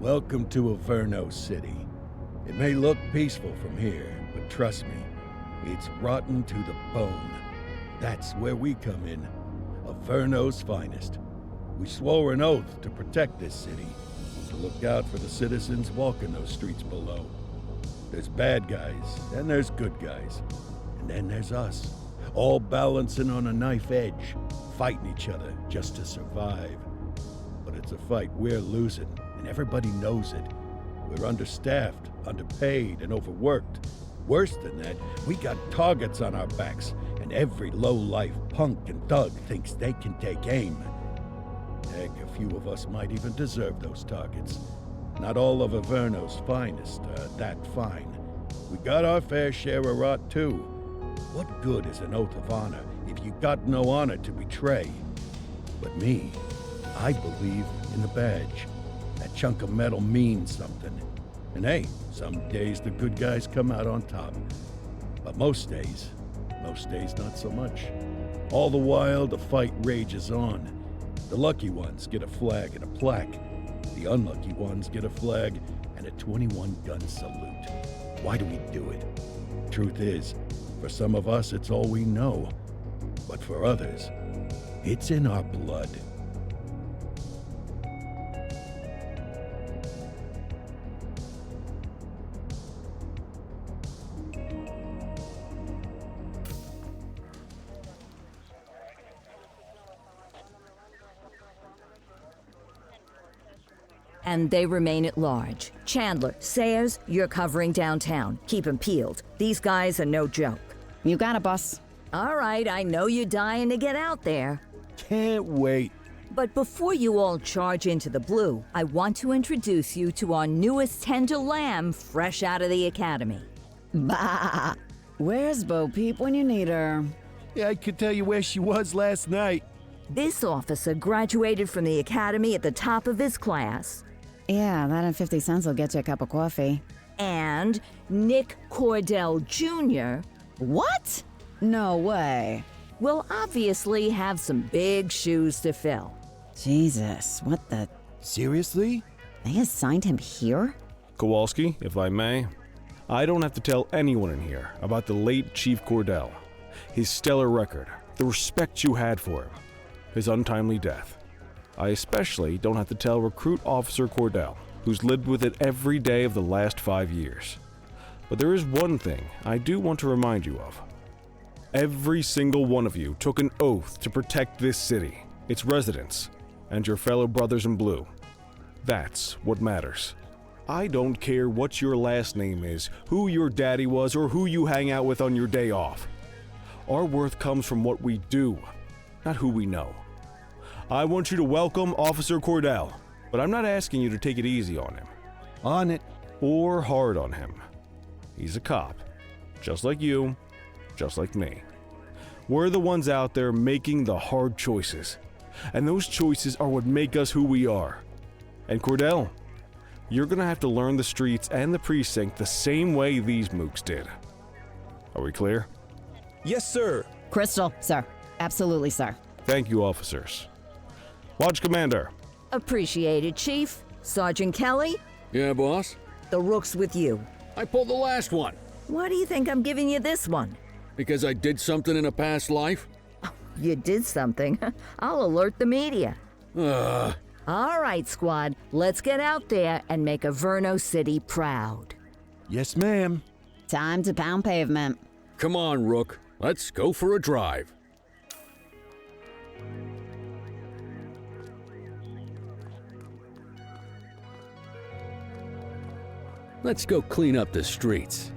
Welcome to Averno City. It may look peaceful from here, but trust me, it's rotten to the bone. That's where we come in. Averno's finest. We swore an oath to protect this city, to look out for the citizens walking those streets below. There's bad guys, and there's good guys. And then there's us, all balancing on a knife edge, fighting each other just to survive. But it's a fight we're losing, and everybody knows it. We're understaffed, underpaid, and overworked. Worse than that, we got targets on our backs, and every low-life punk and thug thinks they can take aim. Heck, a few of us might even deserve those targets. Not all of Averno's finest are that fine. We got our fair share of rot, too. What good is an oath of honor if you got no honor to betray? But me, I believe in the badge. That chunk of metal means something. And hey, some days the good guys come out on top. But most days not so much. All the while, the fight rages on. The lucky ones get a flag and a plaque. The unlucky ones get a flag and a 21-gun salute. Why do we do it? Truth is, for some of us, it's all we know. But for others, it's in our blood. And they remain at large. Chandler, Sayers, you're covering downtown. Keep 'em peeled. These guys are no joke. You got it, boss. All right, I know you're dying to get out there. Can't wait. But before you all charge into the blue, I want to introduce you to our newest tender lamb fresh out of the academy. Bah! Where's Bo Peep when you need her? Yeah, I could tell you where she was last night. This officer graduated from the academy at the top of his class. Yeah, that and 50 cents will get you a cup of coffee. And Nick Cordell Jr. What? No way. will obviously have some big shoes to fill. Jesus, what the... Seriously? They assigned him here? Kowalski, if I may, I don't have to tell anyone in here about the late Chief Cordell, his stellar record, the respect you had for him, his untimely death. I especially don't have to tell Recruit Officer Cordell, who's lived with it every day of the last 5 years. But there is one thing I do want to remind you of. Every single one of you took an oath to protect this city, its residents, and your fellow brothers in blue. That's what matters. I don't care what your last name is, who your daddy was, or who you hang out with on your day off. Our worth comes from what we do, not who we know. I want you to welcome Officer Cordell, but I'm not asking you to take it easy on him. On it. Or hard on him. He's a cop, just like you, just like me. We're the ones out there making the hard choices, and those choices are what make us who we are. And Cordell, you're gonna have to learn the streets and the precinct the same way these mooks did. Are we clear? Yes, sir. Crystal, sir. Absolutely, sir. Thank you, officers. Lodge Commander. Appreciated, Chief. Sergeant Kelly, Yeah, boss? the rook's with you. I pulled the last one. Why do you think I'm giving you this one? Because I did something in a past life? You did something. I'll alert the media. All right, squad. Let's get out there and make Averno City proud. Yes, ma'am. Time to pound pavement. Come on, Rook. Let's go for a drive. Let's go clean up the streets.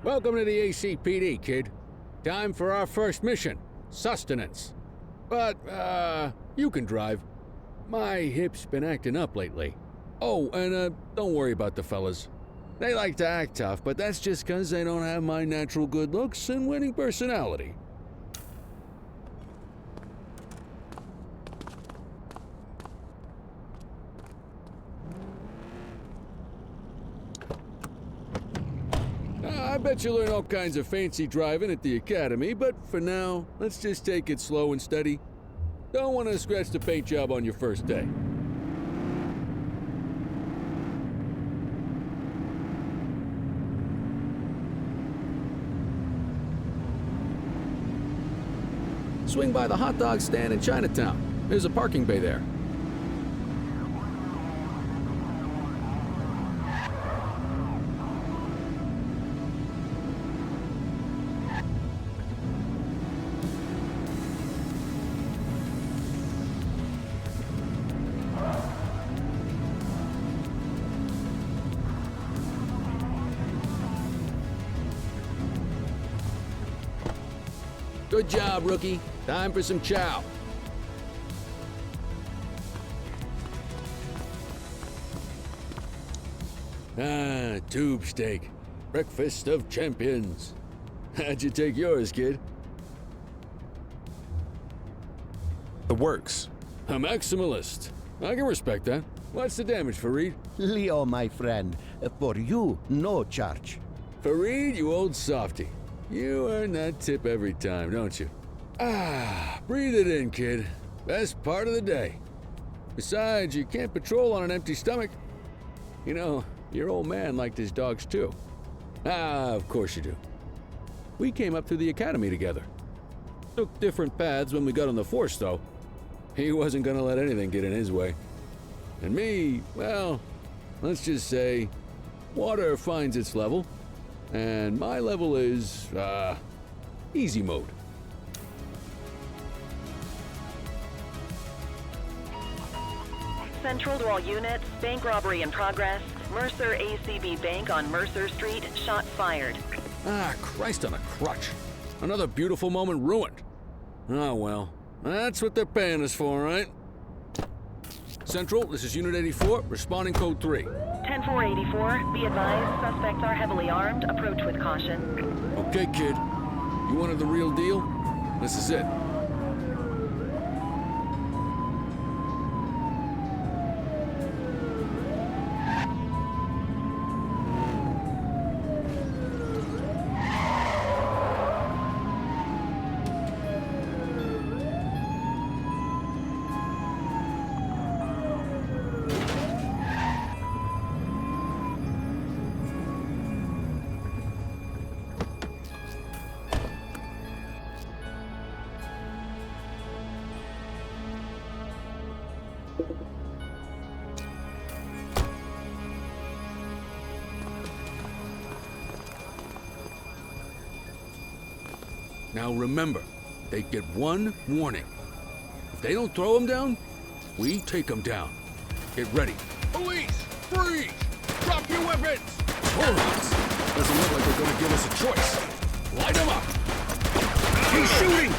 Welcome to the ACPD, kid. Time for our first mission, sustenance. But, you can drive. My hip's been acting up lately. Oh, and don't worry about the fellas. They like to act tough, but that's just 'cause they don't have my natural good looks and winning personality. I bet you learn all kinds of fancy driving at the academy, but for now, let's just take it slow and steady. Don't want to scratch the paint job on your first day. Swing by the hot dog stand in Chinatown. There's a parking bay there. Good job, rookie. Time for some chow. Ah, tube steak. Breakfast of champions. How'd you take yours, kid? The works. A maximalist. I can respect that. What's the damage, Fareed? Leo, my friend, for you, no charge. Fareed, you old softy. You earn that tip every time, don't you? Ah, breathe it in, kid. Best part of the day. Besides, you can't patrol on an empty stomach. You know, your old man liked his dogs too. Ah, of course you do. We came up through the academy together. Took different paths when we got on the force, though. He wasn't gonna let anything get in his way. And me, well, let's just say, water finds its level. And my level is, easy mode. Central to all units, bank robbery in progress. Mercer ACB Bank on Mercer Street, shots fired. Ah, Christ on a crutch. Another beautiful moment ruined. Oh well, that's what they're paying us for, right? Central, this is Unit 84, responding code 3. 10-484, be advised, suspects are heavily armed, approach with caution. Okay, kid. You wanted the real deal? This is it. Now remember, they get one warning. If they don't throw them down, we take them down. Get ready. Police! Freeze! Drop your weapons! Morons! Doesn't look like they're gonna give us a choice. Light them up! He's shooting!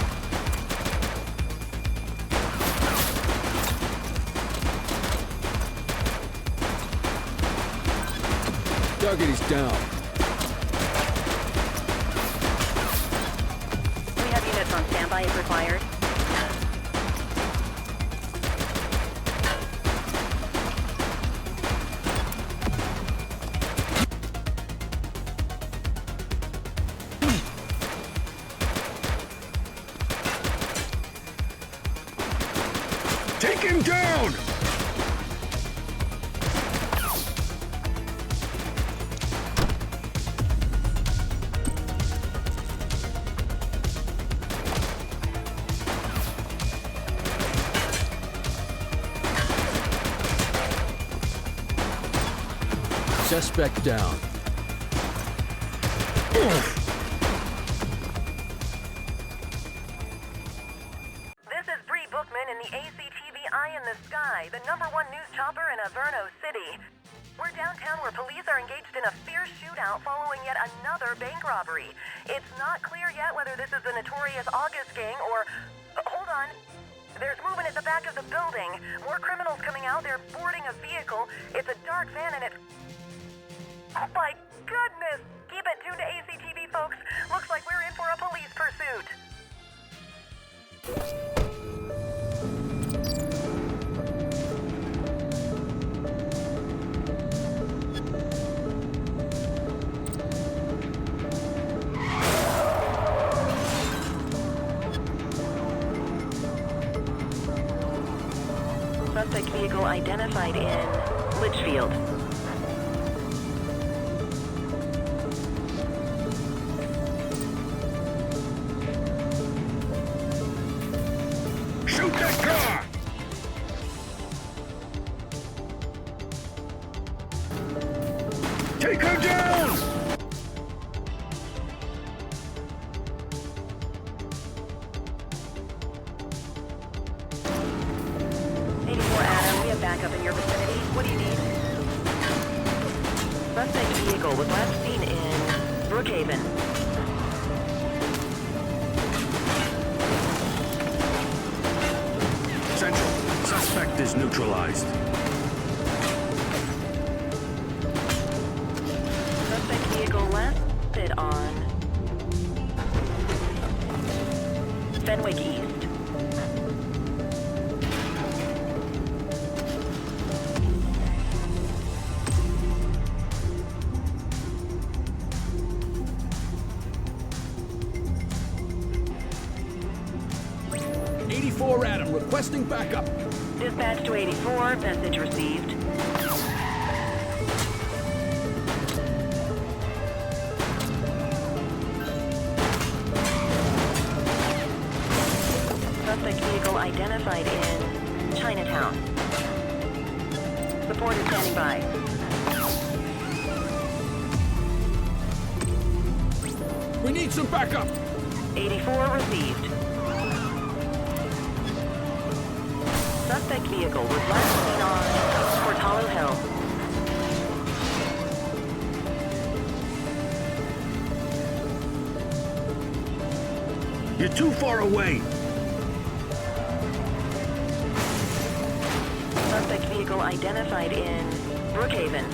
Target is down. We have units on standby if required. Take him down! Suspect down. This is Bree Bookman in the ACTV Eye in the Sky, the #1 news chopper in Averno City. We're downtown where police are engaged in a fierce shootout following yet another bank robbery. It's not clear yet whether this is the notorious August gang or... hold on. There's movement at the back of the building. More criminals coming out. They're boarding a vehicle. It's a dark van and it... Oh my goodness! Keep it tuned to ACTV, folks. Looks like we're in for a police pursuit. Suspect vehicle identified in Litchfield. Shoot that car! Take her down! Adam, we have backup in your vicinity. What do you need? Suspect vehicle was last seen in Brookhaven. Central, suspect is neutralized. Suspect vehicle last spotted on Fenwick East. Adam, requesting backup. Dispatch to 84, message received. Suspect vehicle identified in Chinatown. Support is standing by. We need some backup. 84 received. Suspect vehicle was last seen on Portalo Hill. You're too far away. Suspect vehicle identified in Brookhaven.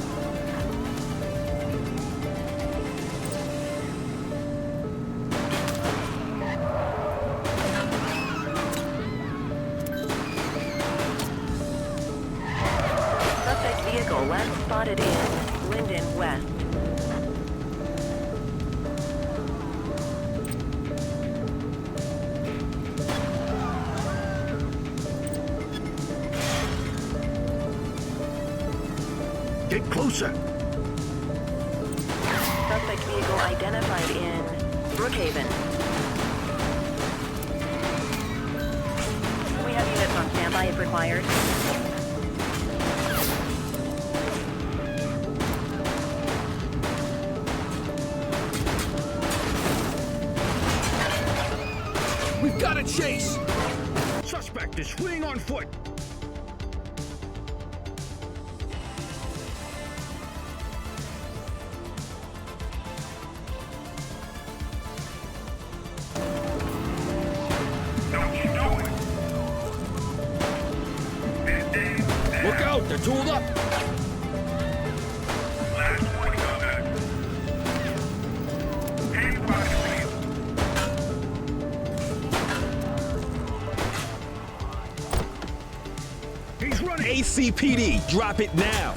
Vehicle last spotted in Linden West. Get closer. Suspect vehicle identified in Brookhaven. We have units on standby if required. We've got a chase! Suspect is fleeing on foot! Look out, they're tooled up! ACPD, drop it now.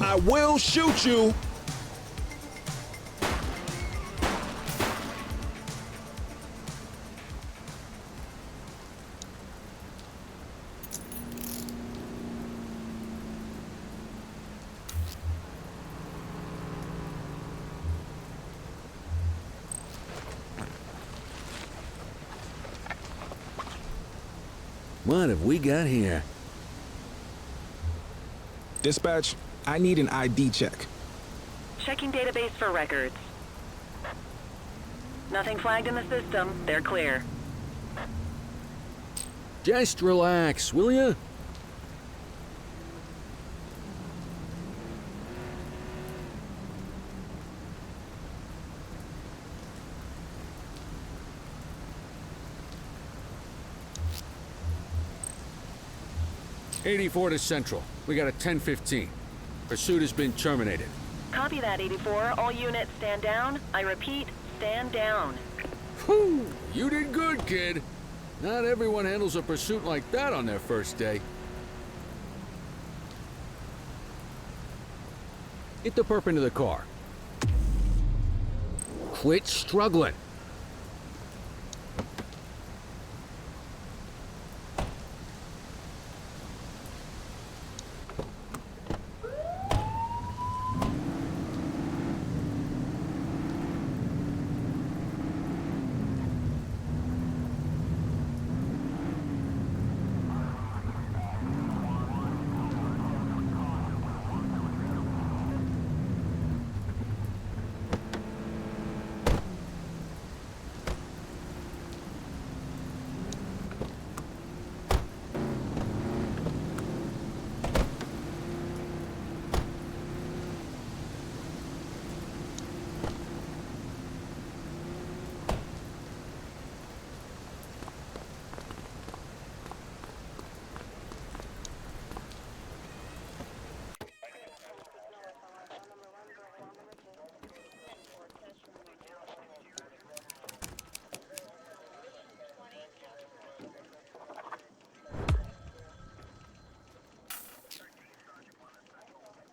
I will shoot you. What have we got here? Dispatch, I need an ID check. Checking database for records. Nothing flagged in the system. They're clear. Just relax, will ya? 84 to Central. We got a 10:15. Pursuit has been terminated. Copy that, 84. All units stand down. I repeat, stand down. Whew! You did good, kid. Not everyone handles a pursuit like that on their first day. Get the perp into the car. Quit struggling.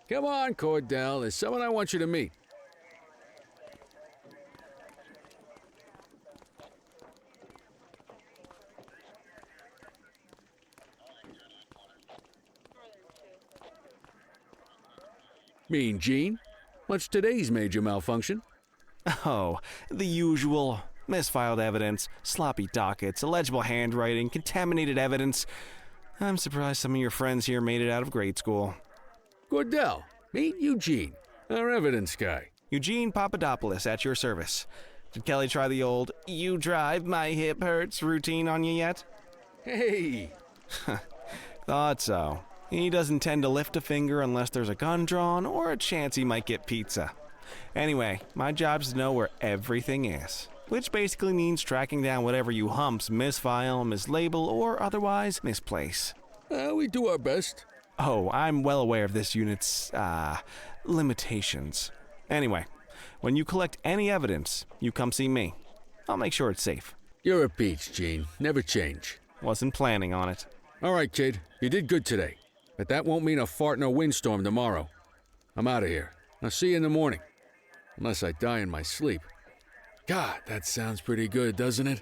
Come on, Cordell. There's someone I want you to meet. Mean Gene? What's today's major malfunction? Oh, the usual. Misfiled evidence, sloppy dockets, illegible handwriting, contaminated evidence. I'm surprised some of your friends here made it out of grade school. Cordell, meet Eugene, our evidence guy. Eugene Papadopoulos at your service. Did Kelly try the old, "you drive, my hip hurts" routine on you yet? Hey! Thought so. He doesn't tend to lift a finger unless there's a gun drawn or a chance he might get pizza. Anyway, my job's to know where everything is, which basically means tracking down whatever you humps misfile, mislabel, or otherwise misplace. We do our best. Oh, I'm well aware of this unit's, limitations. Anyway, when you collect any evidence, you come see me. I'll make sure it's safe. You're a peach, Gene. Never change. Wasn't planning on it. All right, kid. You did good today. But that won't mean a fart in a windstorm tomorrow. I'm out of here. I'll see you in the morning. Unless I die in my sleep. God, that sounds pretty good, doesn't it?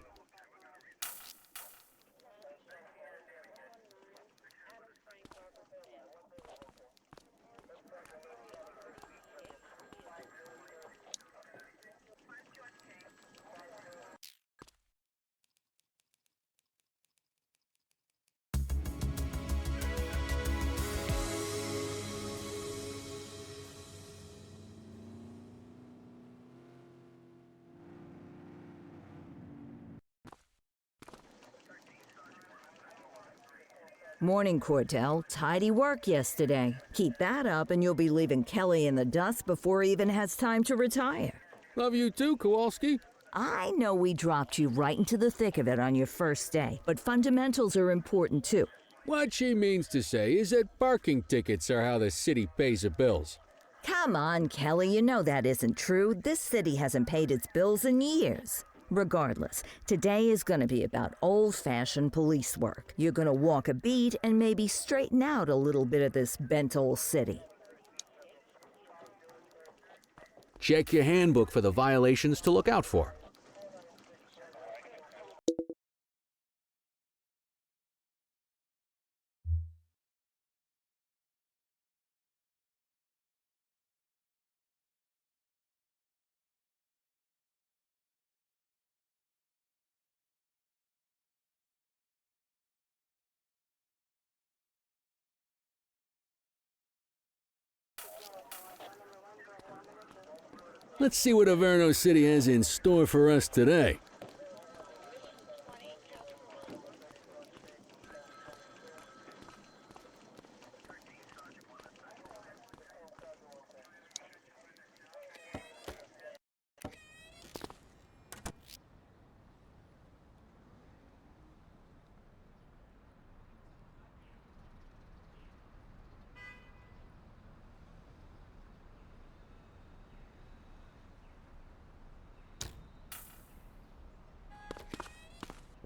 Morning, Cordell. Tidy work yesterday. Keep that up and you'll be leaving Kelly in the dust before he even has time to retire. Love you too, Kowalski. I know we dropped you right into the thick of it on your first day, but fundamentals are important too. What she means to say is that parking tickets are how the city pays the bills. Come on, Kelly, you know that isn't true. This city hasn't paid its bills in years. Regardless, today is going to be about old-fashioned police work. You're going to walk a beat and maybe straighten out a little bit of this bent old city. Check your handbook for the violations to look out for. Let's see what Averno City has in store for us today.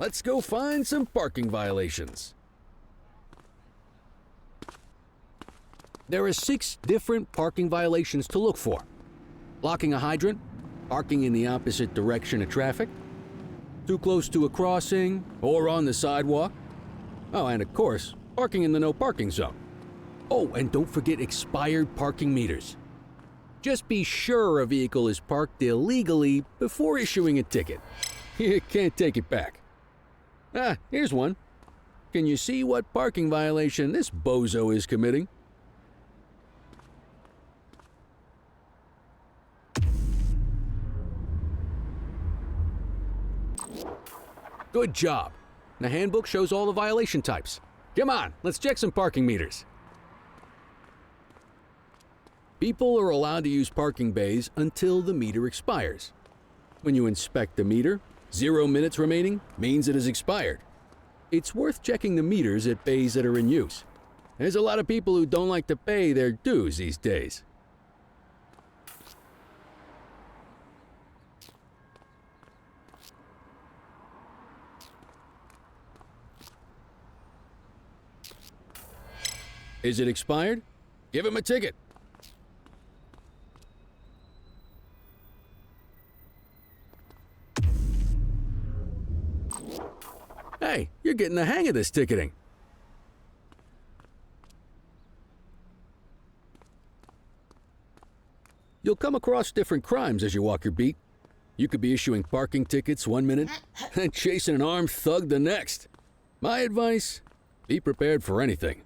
let's go find some parking violations. There are 6 different parking violations to look for. Blocking a hydrant, parking in the opposite direction of traffic, too close to a crossing or on the sidewalk. Oh, and of course, parking in the no parking zone. Oh, and don't forget expired parking meters. Just be sure a vehicle is parked illegally before issuing a ticket. You can't take it back. Ah, here's one. Can you see what parking violation this bozo is committing? Good job. The handbook shows all the violation types. Come on, let's check some parking meters. People are allowed to use parking bays until the meter expires. When you inspect the meter, 0 minutes remaining means it has expired. It's worth checking the meters at bays that are in use. There's a lot of people who don't like to pay their dues these days. Is it expired? Give him a ticket. Hey, you're getting the hang of this ticketing. You'll come across different crimes as you walk your beat. You could be issuing parking tickets 1 minute and chasing an armed thug the next. My advice, be prepared for anything.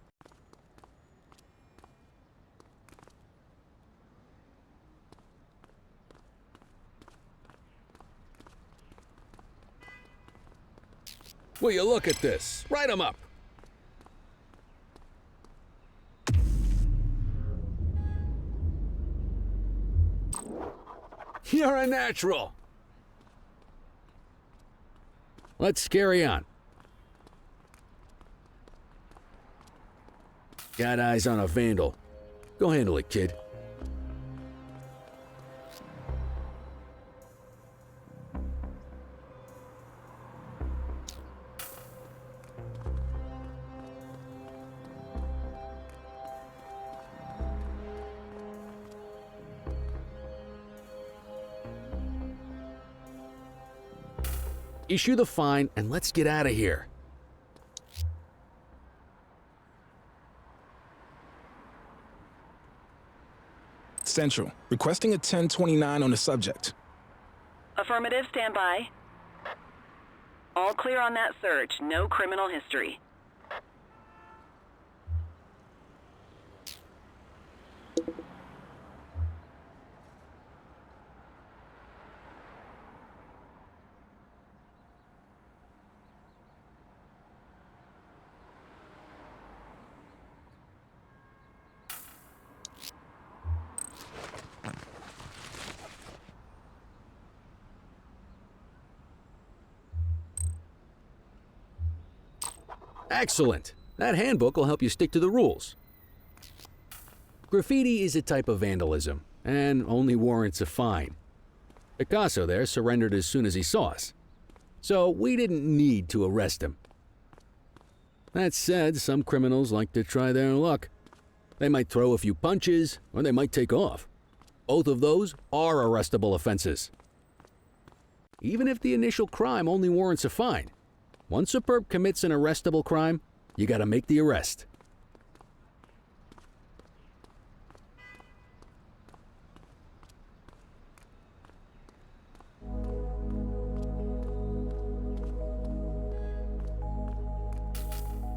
Will you look at this? Write 'em up. You're a natural. Let's carry on. Got eyes on a vandal. Go handle it, kid. Issue the fine and let's get out of here. Central, requesting a 1029 on the subject. Affirmative, stand by. All clear on that search, no criminal history. Excellent. That handbook will help you stick to the rules. Graffiti is a type of vandalism and only warrants a fine. Picasso there surrendered as soon as he saw us, so we didn't need to arrest him. That said, some criminals like to try their luck. They might throw a few punches or they might take off. Both of those are arrestable offenses. Even if the initial crime only warrants a fine, once a perp commits an arrestable crime, you gotta make the arrest.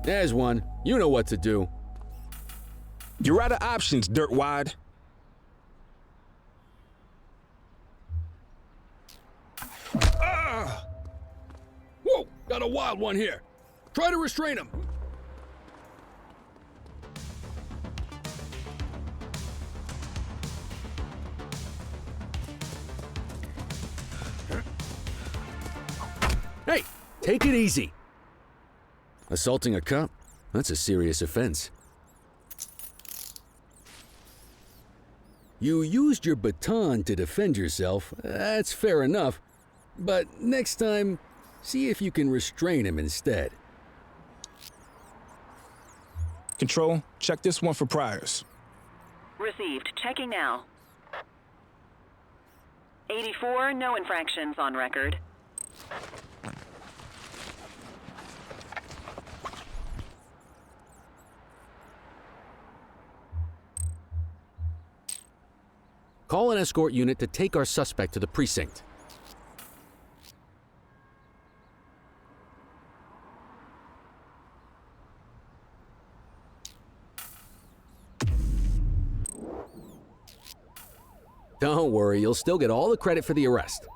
There's one. You know what to do. You're out of options, dirtwad. Whoa! Got a wild one here. Try to restrain him. Hey, take it easy. Assaulting a cop? That's a serious offense. You used your baton to defend yourself. That's fair enough. But next time, See if you can restrain him instead. Control, check this one for priors. Received. Checking now. 84, no infractions on record. Call an escort unit to take our suspect to the precinct. Don't worry, you'll still get all the credit for the arrest.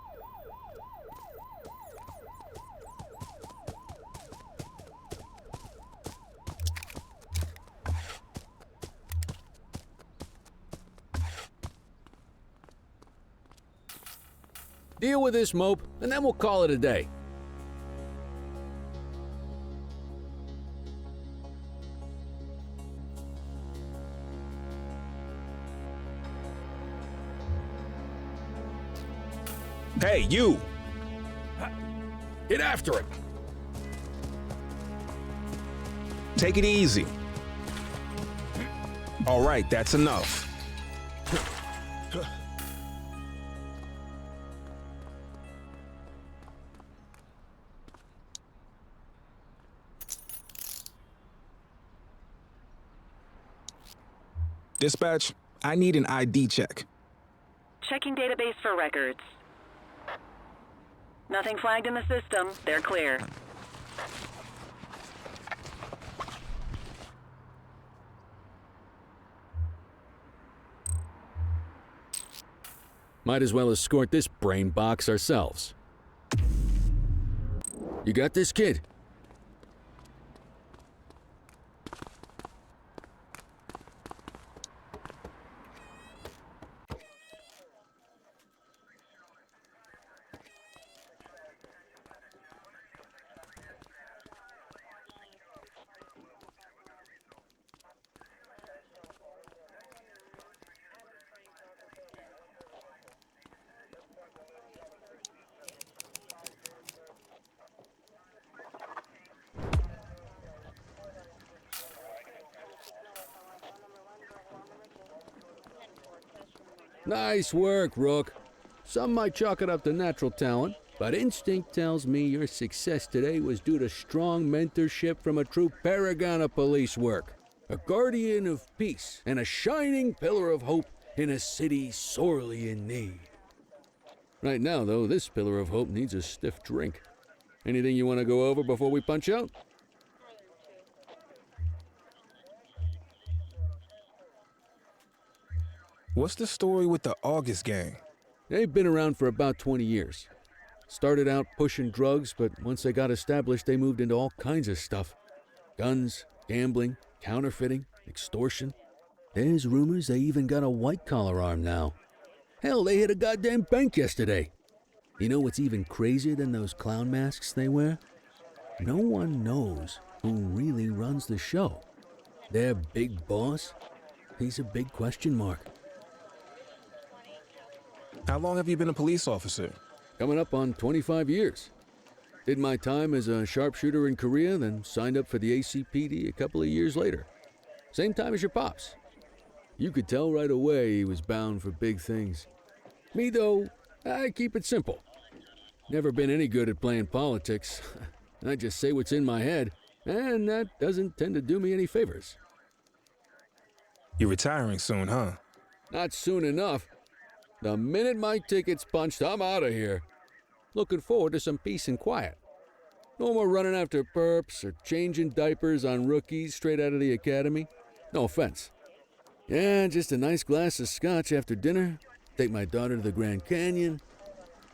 Deal with this mope, and then we'll call it a day. Hey, you! Get after him! Take it easy. All right, that's enough. Dispatch, I need an ID check. Checking database for records. Nothing flagged in the system. They're clear. Might as well escort this brain box ourselves. You got this, kid? Nice work, Rook. Some might chalk it up to natural talent, but instinct tells me your success today was due to strong mentorship from a true paragon of police work. A guardian of peace and a shining pillar of hope in a city sorely in need. Right now, though, this pillar of hope needs a stiff drink. Anything you want to go over before we punch out? What's the story with the August gang? They've been around for about 20 years. Started out pushing drugs, but once they got established, they moved into all kinds of stuff. Guns, gambling, counterfeiting, extortion. There's rumors they even got a white-collar arm now. Hell, they hit a goddamn bank yesterday. You know what's even crazier than those clown masks they wear? No one knows who really runs the show. Their big boss? He's a big question mark. How long have you been a police officer? Coming up on 25 years. Did my time as a sharpshooter in Korea, then signed up for the ACPD a couple of years later. Same time as your pops. You could tell right away he was bound for big things. Me, though, I keep it simple. Never been any good at playing politics. I just say what's in my head, and that doesn't tend to do me any favors. You're retiring soon, huh? Not soon enough. The minute my ticket's punched, I'm out of here. Looking forward to some peace and quiet. No more running after perps or changing diapers on rookies straight out of the academy. No offense. Yeah, just a nice glass of scotch after dinner. Take my daughter to the Grand Canyon.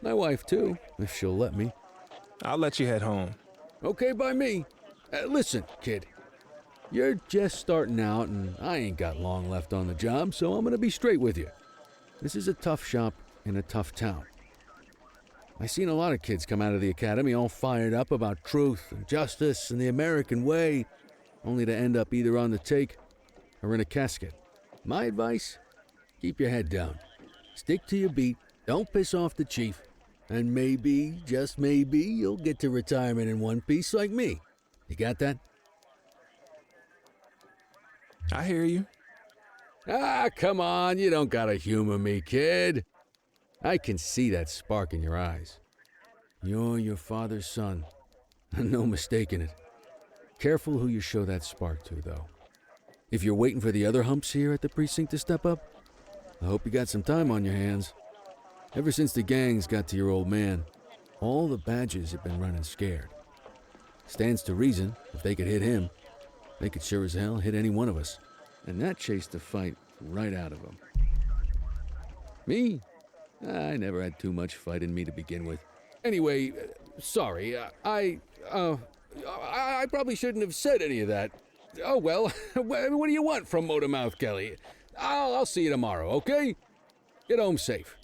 My wife, too, if she'll let me. I'll let you head home. Okay by me. Listen, kid. You're just starting out, and I ain't got long left on the job, so I'm gonna be straight with you. This is a tough shop in a tough town. I seen a lot of kids come out of the academy all fired up about truth and justice and the American way, only to end up either on the take or in a casket. My advice? Keep your head down. Stick to your beat. Don't piss off the chief. And maybe, just maybe, you'll get to retirement in one piece like me. You got that? I hear you. Ah, come on, you don't gotta humor me, kid. I can see that spark in your eyes. You're your father's son. No mistaking it. Careful who you show that spark to, though. If you're waiting for the other humps here at the precinct to step up, I hope you got some time on your hands. Ever since the gangs got to your old man, all the badges have been running scared. Stands to reason, if they could hit him, they could sure as hell hit any one of us. And that chased the fight right out of them. Me? I never had too much fight in me to begin with. Anyway, sorry, I probably shouldn't have said any of that. Oh well, what do you want from Motormouth Kelly? I'll see you tomorrow, okay? Get home safe.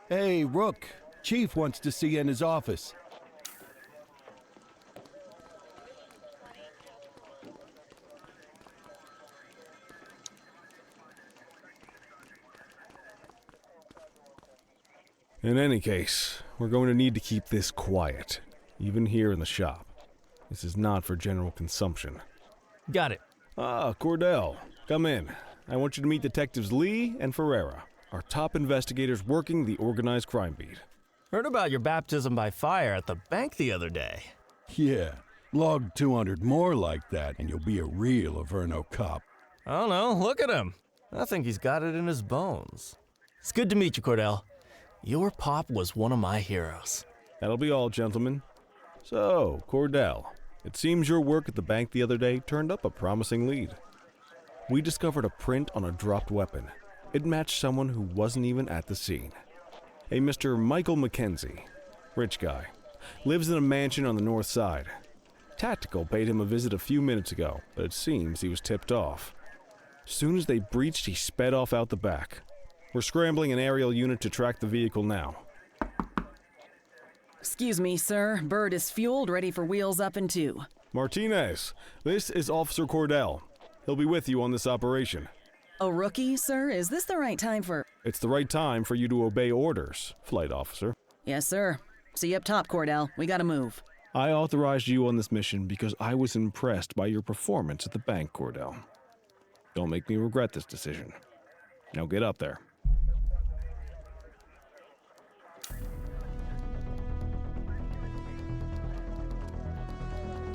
Hey, Rook. Chief wants to see you in his office. In any case, we're going to need to keep this quiet, even here in the shop. This is not for general consumption. Got it. Ah, Cordell, come in. I want you to meet Detectives Lee and Ferreira, our top investigators working the organized crime beat. Heard about your baptism by fire at the bank the other day. Yeah, log 200 more like that and you'll be a real Averno cop. I don't know, look at him. I think he's got it in his bones. It's good to meet you, Cordell. Your pop was one of my heroes. That'll be all, gentlemen. So, Cordell, it seems your work at the bank the other day turned up a promising lead. We discovered a print on a dropped weapon. It matched someone who wasn't even at the scene. A Mr. Michael Mackenzie, rich guy, lives in a mansion on the north side. Tactical paid him a visit a few minutes ago, but it seems he was tipped off. Soon as they breached, he sped off out the back. We're scrambling an aerial unit to track the vehicle now. Excuse me, sir. Bird is fueled, ready for wheels up in 2. Martinez, this is Officer Cordell. He'll be with you on this operation. A rookie, sir? Is this the right time for... It's the right time for you to obey orders, Flight Officer. Yes, sir. See you up top, Cordell. We gotta move. I authorized you on this mission because I was impressed by your performance at the bank, Cordell. Don't make me regret this decision. Now get up there.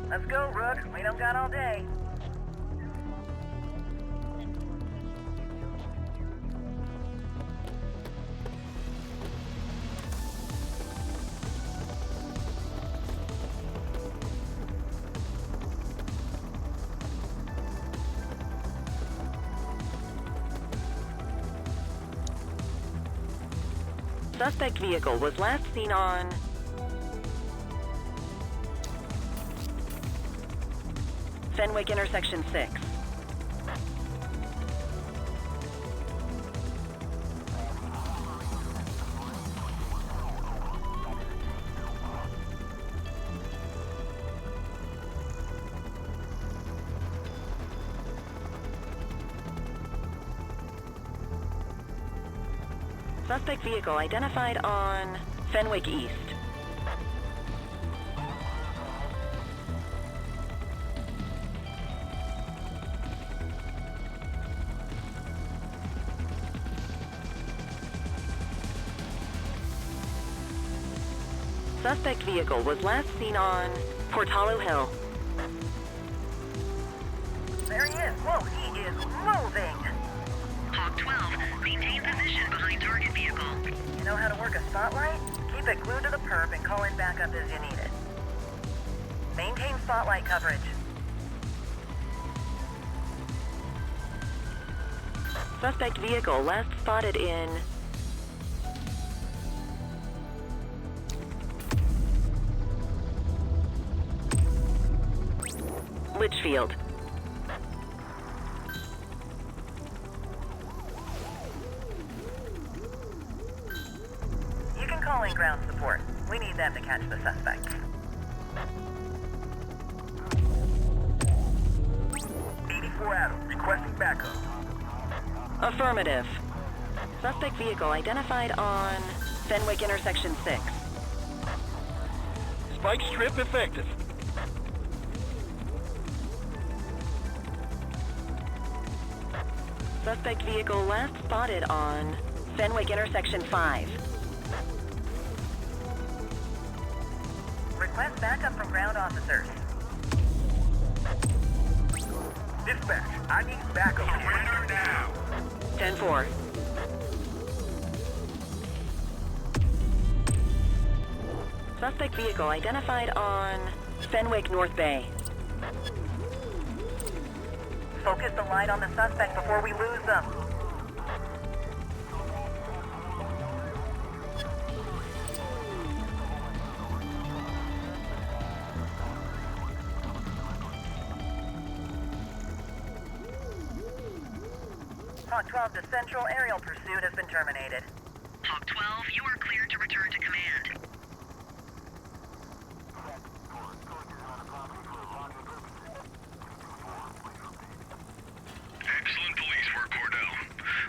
Let's go, Rook. We don't got all day. Suspect vehicle was last seen on Fenwick intersection 6. Suspect vehicle identified on Fenwick East. Suspect vehicle was last seen on Portalo Hill. There he is. Whoa, he is moving. Hawk 12, maintain position behind target vehicle. You know how to work a spotlight? Keep it glued to the perp and call in backup as you need it. Maintain spotlight coverage. Suspect vehicle last spotted in Litchfield. You can call in ground support. We need them to catch the suspects. 84 Adam, requesting backup. Affirmative. Suspect vehicle identified on Fenwick intersection 6. Spike strip effective. Suspect vehicle last spotted on Fenwick intersection 5. Request backup from ground officers. Dispatch, I need backup. Surrender now. 10-4. Suspect vehicle identified on Fenwick North Bay. Focus the light on the suspect before we lose them. Hawk 12 to Central, aerial pursuit has been terminated. Hawk 12, you are cleared to return to command. Excellent police work, Cordell.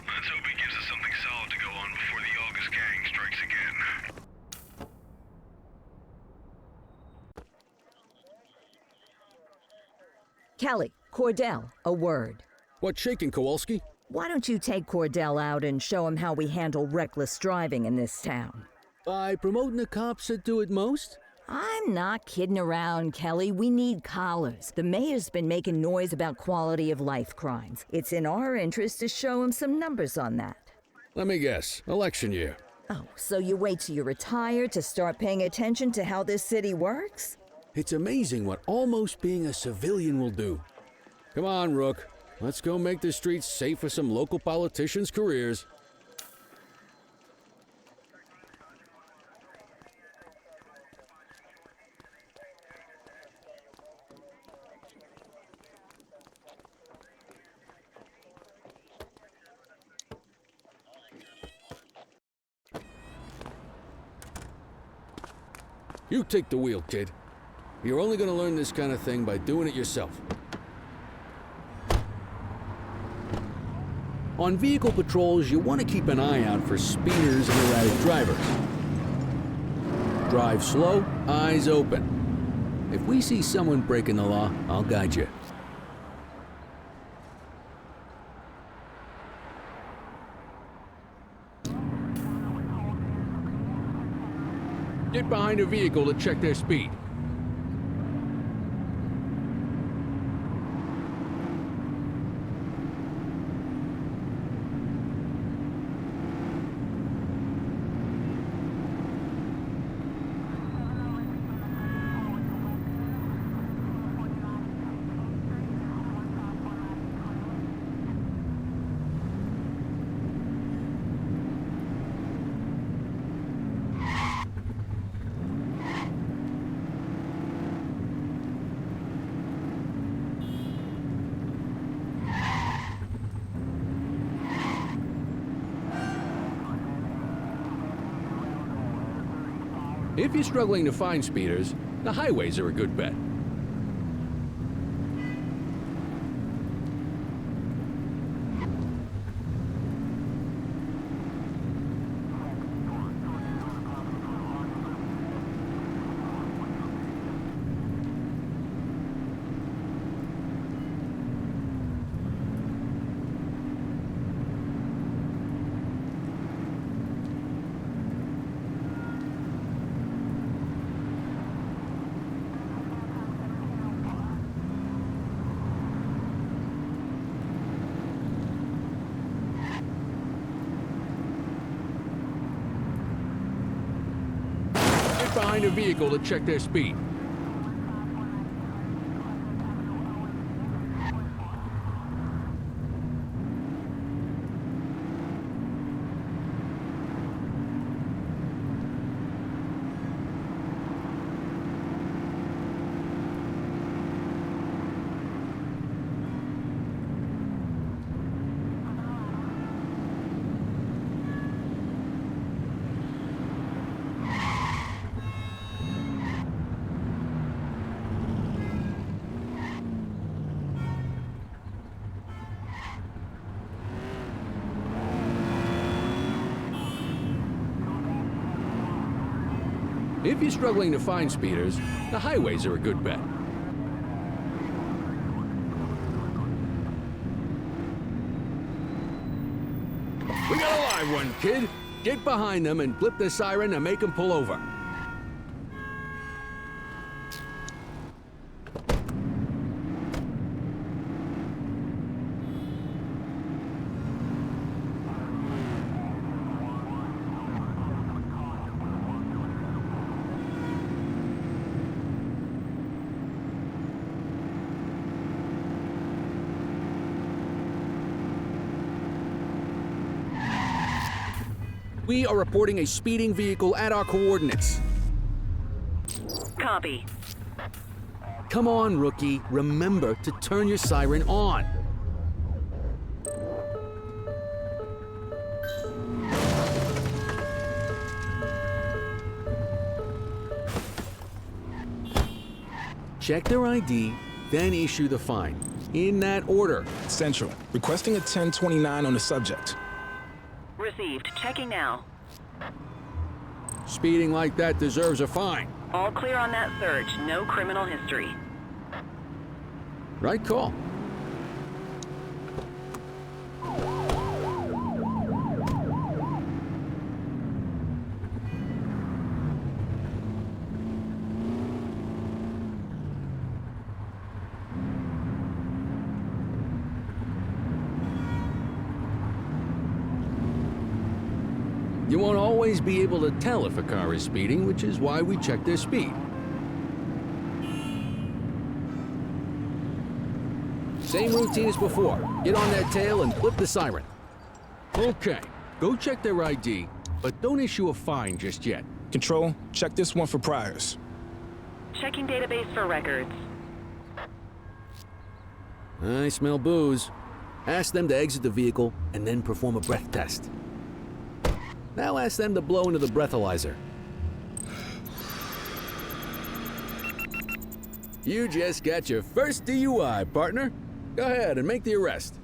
Let's hope he gives us something solid to go on before the August gang strikes again. Kelly, Cordell, a word. What's shaking, Kowalski? Why don't you take Cordell out and show him how we handle reckless driving in this town? By promoting the cops that do it most? I'm not kidding around, Kelly. We need collars. The mayor's been making noise about quality of life crimes. It's in our interest to show him some numbers on that. Let me guess. Election year. Oh, so you wait till you're retired to start paying attention to how this city works? It's amazing what almost being a civilian will do. Come on, Rook. Let's go make the streets safe for some local politicians' careers. You take the wheel, kid. You're only gonna learn this kind of thing by doing it yourself. On vehicle patrols, you want to keep an eye out for speeders and erratic drivers. Drive slow, eyes open. If we see someone breaking the law, I'll guide you. Get behind a vehicle to check their speed. If you're struggling to find speeders, the highways are a good bet. Behind a vehicle to check their speed. If you're struggling to find speeders, the highways are a good bet. We got a live one, kid. Get behind them and flip the siren to make them pull over. We are reporting a speeding vehicle at our coordinates. Copy. Come on, rookie. Remember to turn your siren on. Check their ID, then issue the fine. In that order. Central, requesting a 1029 on the subject. Received. Checking now. Speeding like that deserves a fine. All clear on that search. No criminal history. Right call. You won't always be able to tell if a car is speeding, which is why we check their speed. Same routine as before. Get on their tail and flip the siren. Okay, go check their ID, but don't issue a fine just yet. Control, check this one for priors. Checking database for records. I smell booze. Ask them to exit the vehicle and then perform a breath test. Now ask them to blow into the breathalyzer. You just got your first DUI, partner. Go ahead and make the arrest.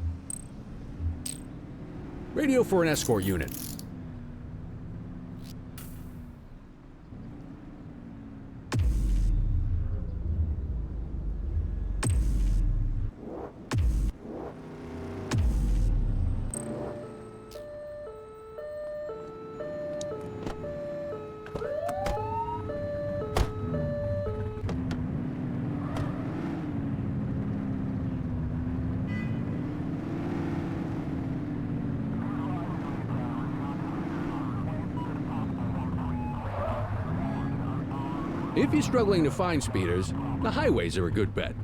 Radio for an escort unit. If you're struggling to find speeders, the highways are a good bet.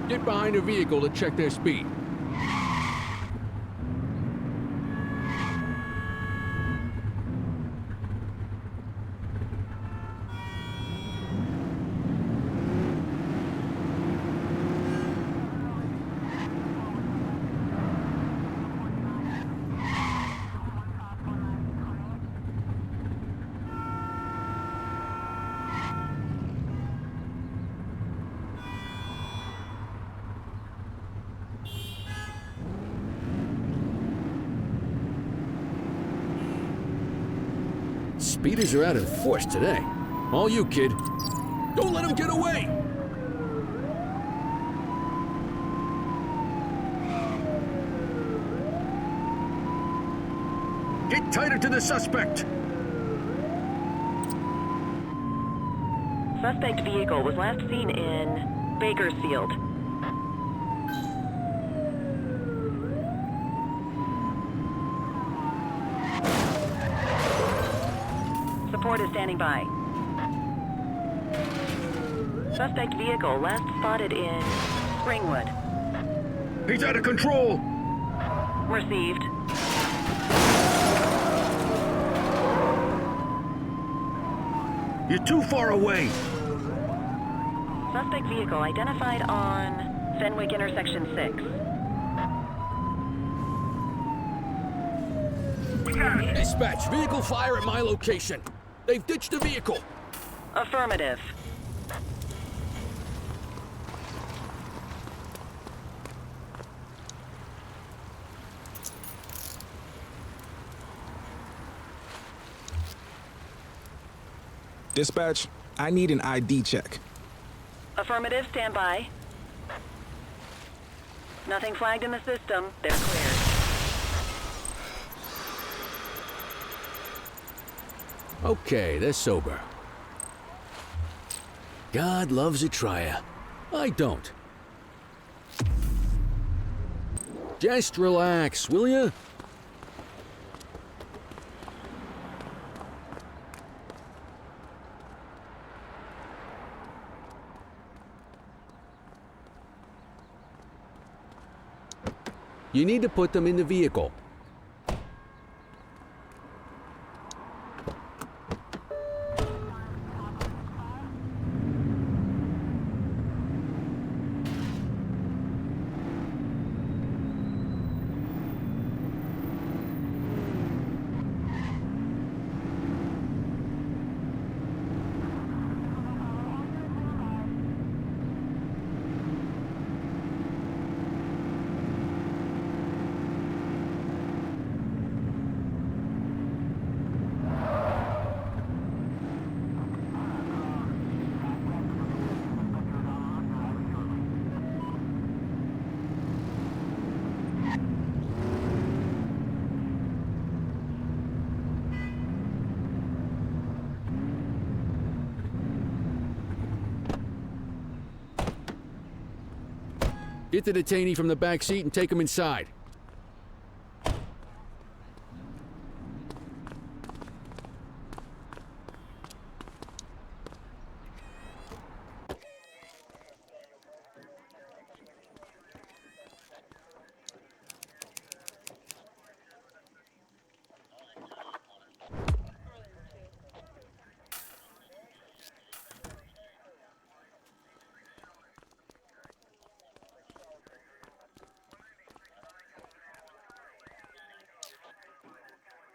Get behind a vehicle to check their speed. Speeders are out in force today. All you, kid. Don't let them get away! Get tighter to the suspect! Suspect vehicle was last seen in Bakersfield. Support is standing by. Suspect vehicle last spotted in Springwood. He's out of control! Received. You're too far away! Suspect vehicle identified on Fenwick intersection 6. Dispatch, vehicle fire at my location. They've ditched the vehicle. Affirmative. Dispatch, I need an ID check. Affirmative, stand by. Nothing flagged in the system. They're cleared. Okay, they're sober. God loves a trier. I don't. Just relax, will ya? You need to put them in the vehicle. Get the detainee from the back seat and take him inside.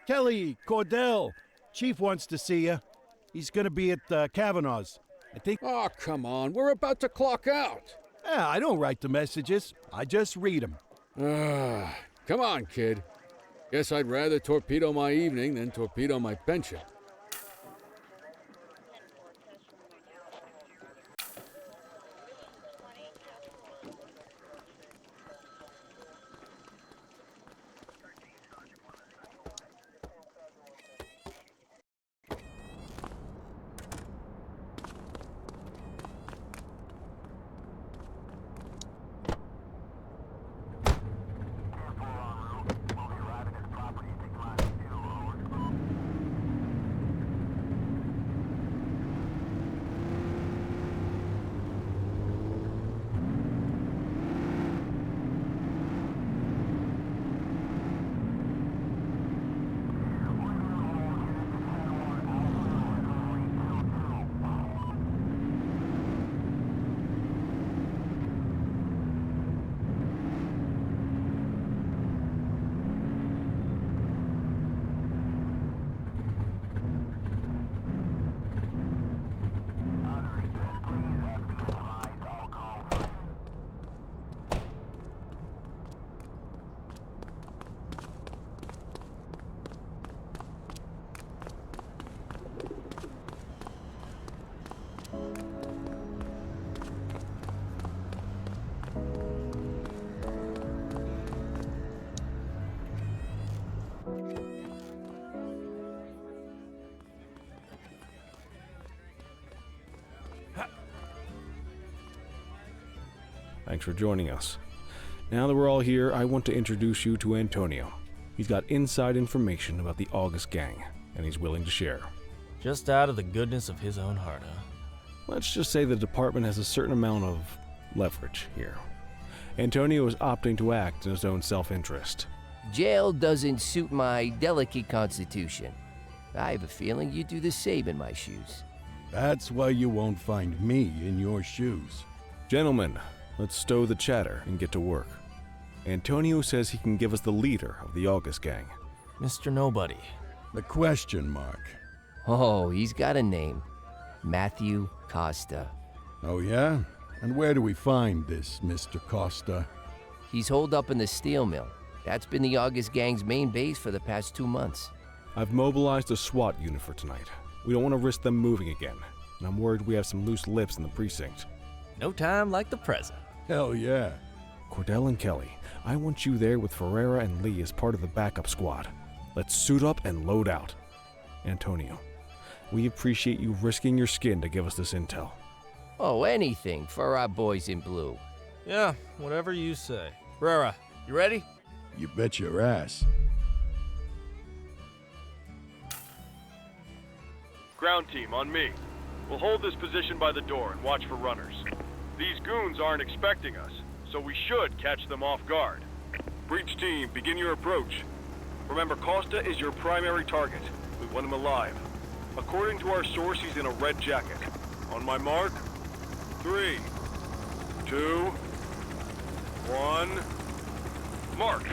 Kelly, Cordell, Chief wants to see you. He's gonna be at Kavanaugh's. I think. Oh, come on. We're about to clock out. Yeah, I don't write the messages. I just read them. Come on, kid. Guess I'd rather torpedo my evening than torpedo my pension. Thanks for joining us. Now that we're all here, I want to introduce you to Antonio. He's got inside information about the August gang, and he's willing to share. Just out of the goodness of his own heart, huh? Let's just say the department has a certain amount of leverage here. Antonio is opting to act in his own self-interest. Jail doesn't suit my delicate constitution. I have a feeling you'd do the same in my shoes. That's why you won't find me in your shoes. Gentlemen, let's stow the chatter and get to work. Antonio says he can give us the leader of the August gang. Mr. Nobody. The question mark. Oh, he's got a name. Matthew Costa. Oh yeah? And where do we find this Mr. Costa? He's holed up in the steel mill. That's been the August gang's main base for the past 2 months. I've mobilized a SWAT unit for tonight. We don't want to risk them moving again, and I'm worried we have some loose lips in the precinct. No time like the present. Hell yeah. Cordell and Kelly, I want you there with Ferreira and Lee as part of the backup squad. Let's suit up and load out. Antonio, we appreciate you risking your skin to give us this intel. Oh, anything for our boys in blue. Yeah, whatever you say. Rara, you ready? You bet your ass. Ground team, on me. We'll hold this position by the door and watch for runners. These goons aren't expecting us, so we should catch them off guard. Breach team, begin your approach. Remember, Costa is your primary target. We want him alive. According to our source, he's in a red jacket. On my mark, 3, 2, 1, mark.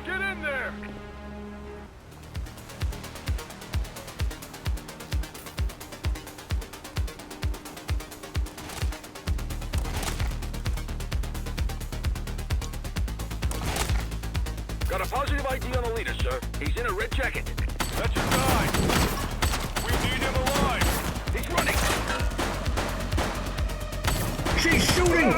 Get in there! Got a positive ID on the leader, sir. He's in a red jacket. That's your guy. We need him alive. He's running. She's shooting!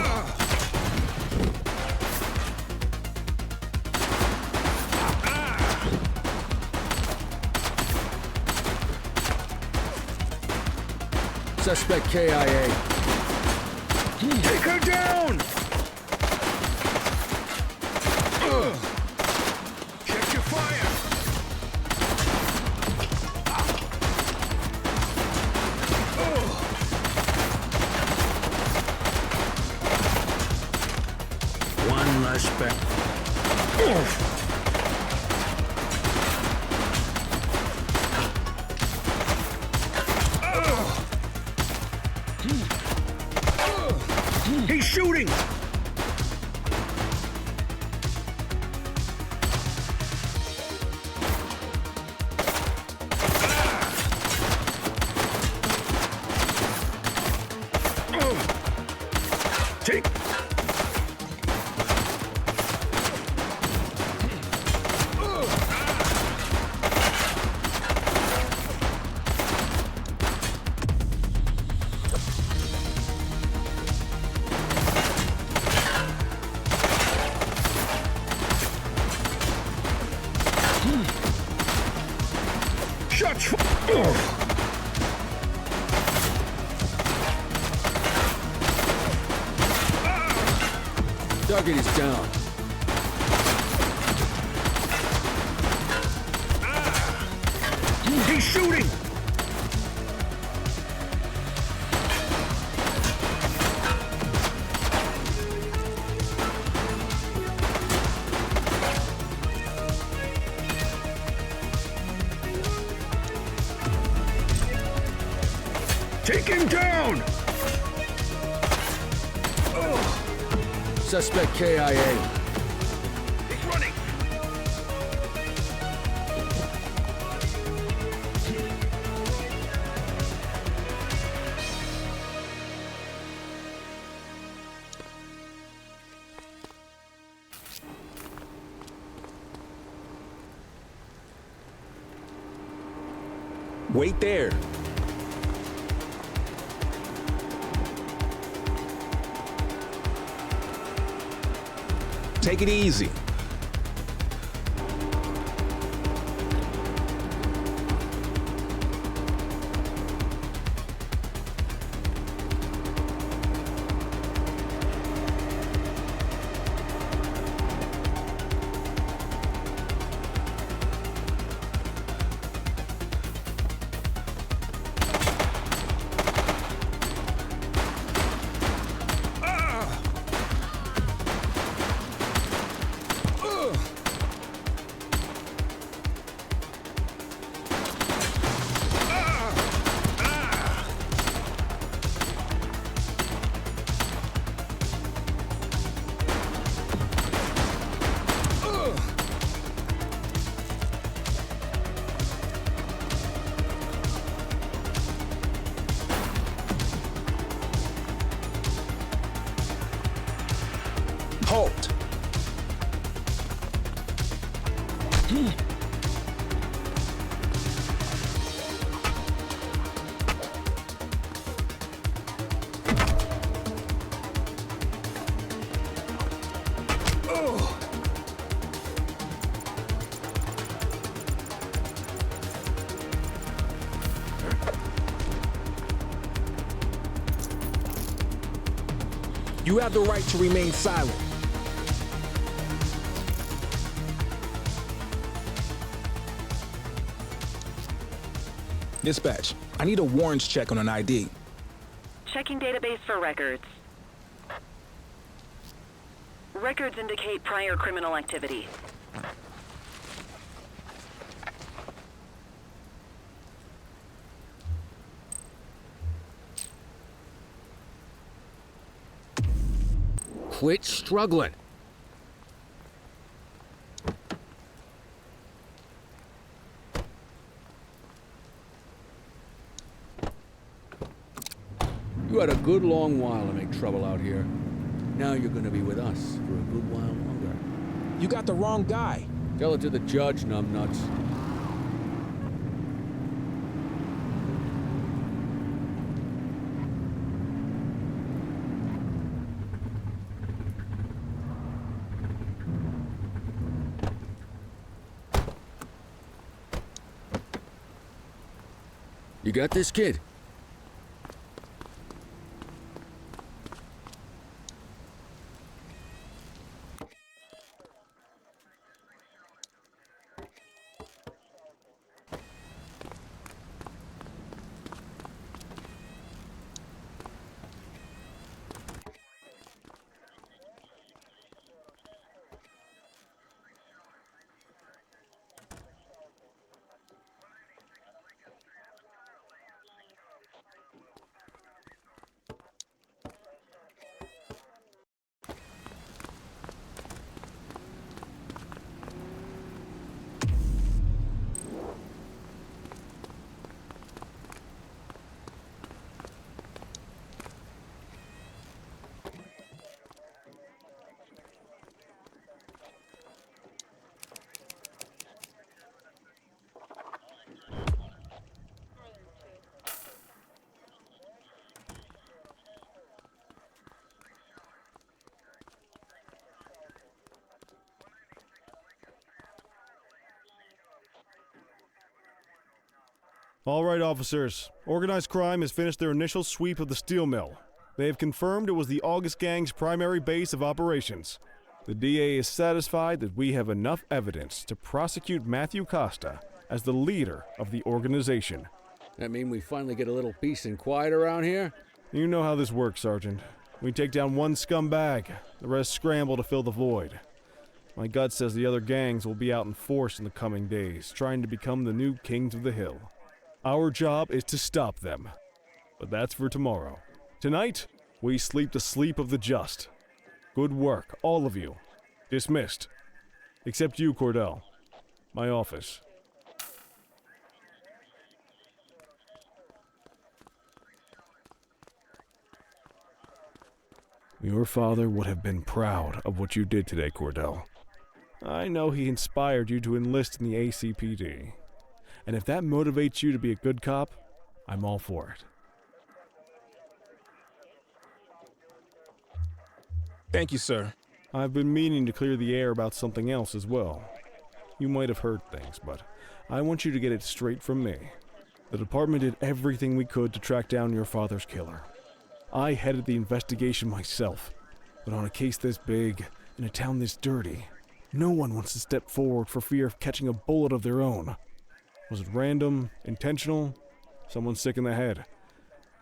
Suspect KIA. Take her down! Check your fire! One less spec. He's shooting! Take. Shut. Target is down. He's shooting! Take him down! Suspect KIA. He's running! Wait there. Take it easy. You have the right to remain silent. Dispatch, I need a warrants check on an ID. Checking database for records. Records indicate prior criminal activity. Quit struggling. You had a good long while to make trouble out here. Now you're gonna be with us for a good while longer. You got the wrong guy. Tell it to the judge, numbnuts. You got this, kid? All right, officers. Organized crime has finished their initial sweep of the steel mill. They have confirmed it was the August Gang's primary base of operations. The DA is satisfied that we have enough evidence to prosecute Matthew Costa as the leader of the organization. That mean we finally get a little peace and quiet around here? You know how this works, Sergeant. We take down one scumbag, the rest scramble to fill the void. My gut says the other gangs will be out in force in the coming days, trying to become the new kings of the hill. Our job is to stop them. But that's for tomorrow. Tonight, we sleep the sleep of the just. Good work, all of you. Dismissed. Except you, Cordell. My office. Your father would have been proud of what you did today, Cordell. I know he inspired you to enlist in the ACPD. And if that motivates you to be a good cop, I'm all for it. Thank you, sir. I've been meaning to clear the air about something else as well. You might have heard things, but I want you to get it straight from me. The department did everything we could to track down your father's killer. I headed the investigation myself, but on a case this big, in a town this dirty, no one wants to step forward for fear of catching a bullet of their own. Was it random, intentional, someone sick in the head?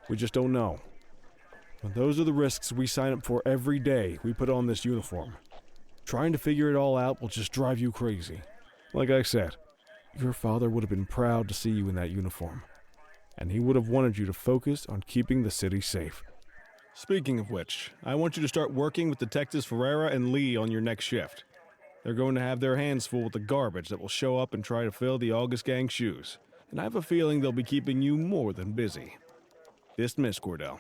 We just don't know. But those are the risks we sign up for every day we put on this uniform. Trying to figure it all out will just drive you crazy. Like I said, your father would have been proud to see you in that uniform, and he would have wanted you to focus on keeping the city safe. Speaking of which, I want you to start working with Detectives Ferreira and Lee on your next shift. They're going to have their hands full with the garbage that will show up and try to fill the August Gang's shoes. And I have a feeling they'll be keeping you more than busy. Dismiss, Cordell.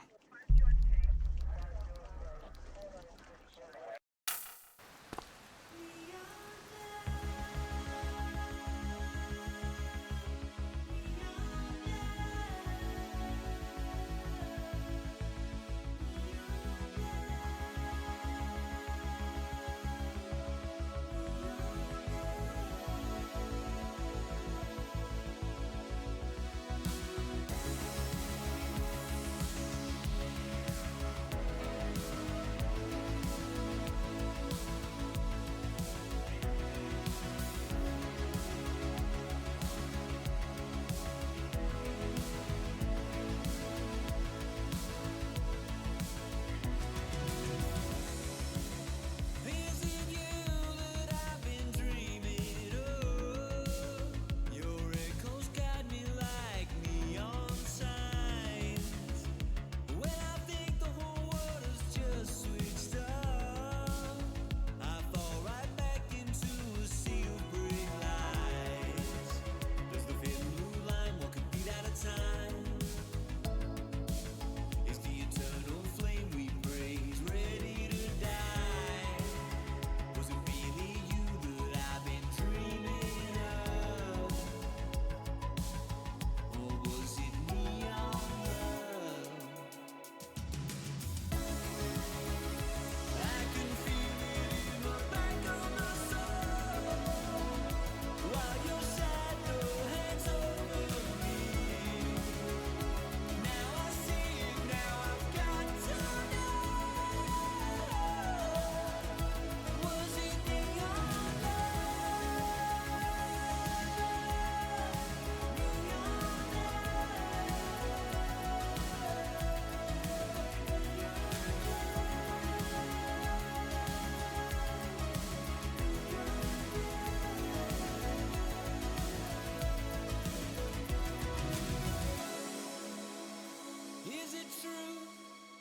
the truth?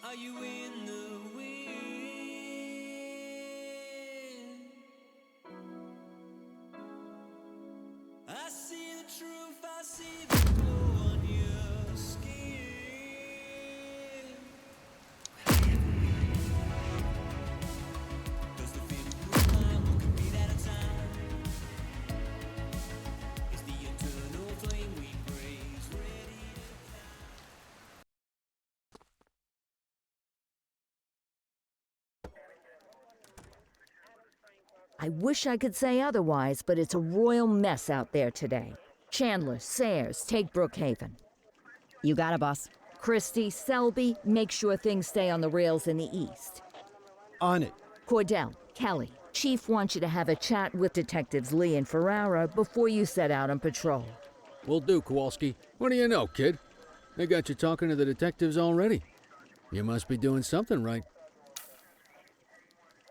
Are you in the wind? I see the truth, I see the glow on your skin. 'Cause the feeling will climb, we can beat at a time. It's the eternal flame we praise, ready to I wish I could say otherwise, but it's a royal mess out there today. Chandler, Sayers, take Brookhaven. You got it, boss. Christie, Selby, make sure things stay on the rails in the east. On it. Cordell, Kelly, Chief wants you to have a chat with Detectives Lee and Ferrara before you set out on patrol. Will do, Kowalski. What do you know, kid? They got you talking to the detectives already. You must be doing something right.